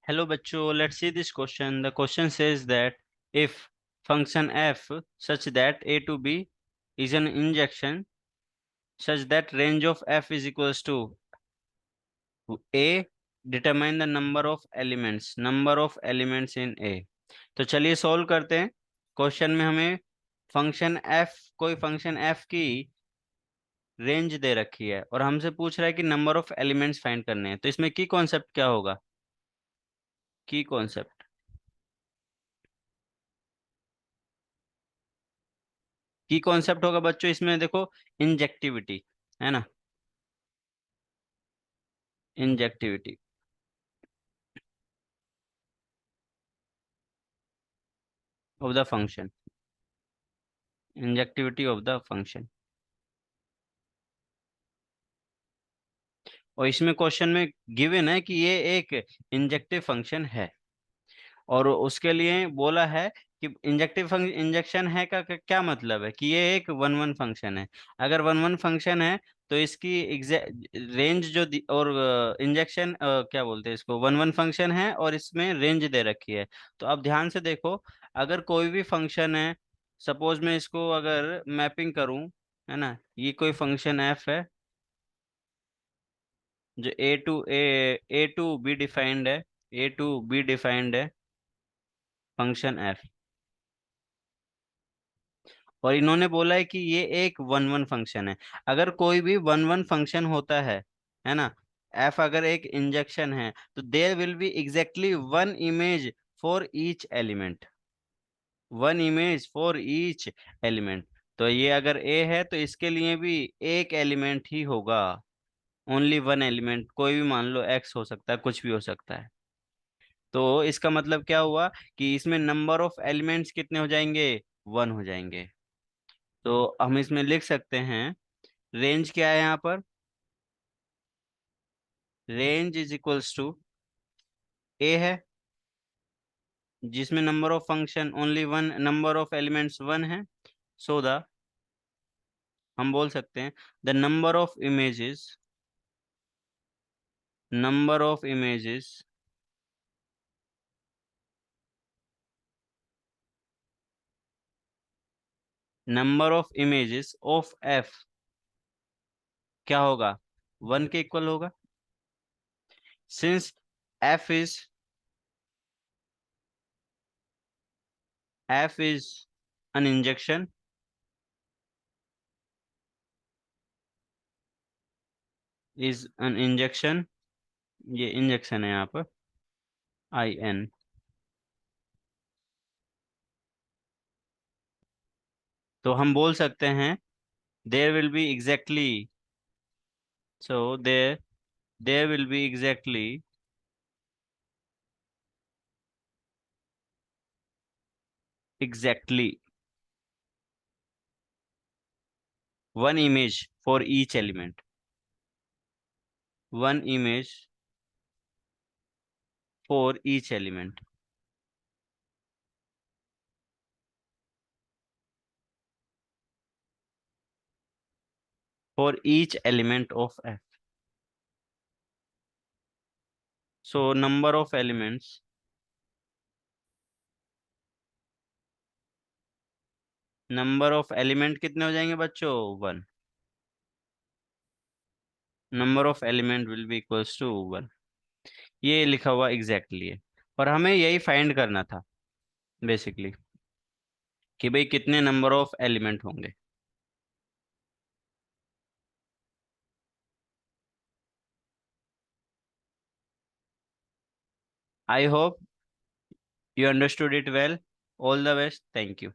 Hello bachcho, let's see this question. The question says that if function f such that a to b is an injection such that range of f is equals to a, determine the number of elements in a। तो चलिए solve करते हैं। Question में हमें कोई function f की range दे रखी है और हमसे पूछ रहा है कि नंबर ऑफ एलिमेंट्स फाइंड करने हैं। तो इसमें की कॉन्सेप्ट क्या होगा? की कॉन्सेप्ट की कॉन्सेप्ट होगा बच्चों, इसमें देखो, इंजेक्टिविटी, है ना, injectivity of the function, injectivity of the function. और इसमें क्वेश्चन में गिवन है कि ये एक इंजेक्टिव फंक्शन है और उसके लिए बोला है कि इंजेक्टिव फंक्शन, इंजेक्शन है का क्या मतलब है कि ये एक वन वन फंक्शन है। अगर वन वन फंक्शन है तो इसकी रेंज और इंजेक्शन क्या बोलते हैं इसको, वन वन फंक्शन है और इसमें रेंज दे रखी है। तो अब ध्यान से देखो, अगर कोई भी फंक्शन है, सपोज मैं इसको अगर मैपिंग करूं, है ना, ये कोई फंक्शन एफ है जो ए टू बी डिफाइंड है, ए टू बी डिफाइंड है फंक्शन एफ। और इन्होंने बोला है कि ये एक वन वन फंक्शन है। अगर कोई भी वन वन फंक्शन होता है ना, एफ अगर एक इंजेक्शन है तो there will be exactly one image for each element, one image for each element. तो ये अगर ए है तो इसके लिए भी एक एलिमेंट ही होगा, ओनली वन एलिमेंट। कोई भी मान लो एक्स हो सकता है, कुछ भी हो सकता है। तो इसका मतलब क्या हुआ कि इसमें नंबर ऑफ एलिमेंट्स कितने हो जाएंगे? वन हो जाएंगे। तो हम इसमें लिख सकते हैं, रेंज क्या है यहाँ पर? रेंज इज इक्वल्स टू ए है, जिसमें number of function only one, number of elements one है। सो द, हम बोल सकते हैं, the number of images number of images of F क्या होगा? वन के इक्वल होगा। Since F is F is an injection, is an injection, ये इंजेक्शन है यहाँ पर, आई एन। तो हम बोल सकते हैं there will be exactly, so there will be exactly one image for each element, one image for each element, for each element of F. So number of element कितने हो जाएंगे बच्चों? One. Number of element will be equals to one. ये लिखा हुआ exactly है। और हमें यही फाइंड करना था बेसिकली, कि भाई कितने नंबर ऑफ एलिमेंट होंगे। I hope you understood it well. All the best. Thank you.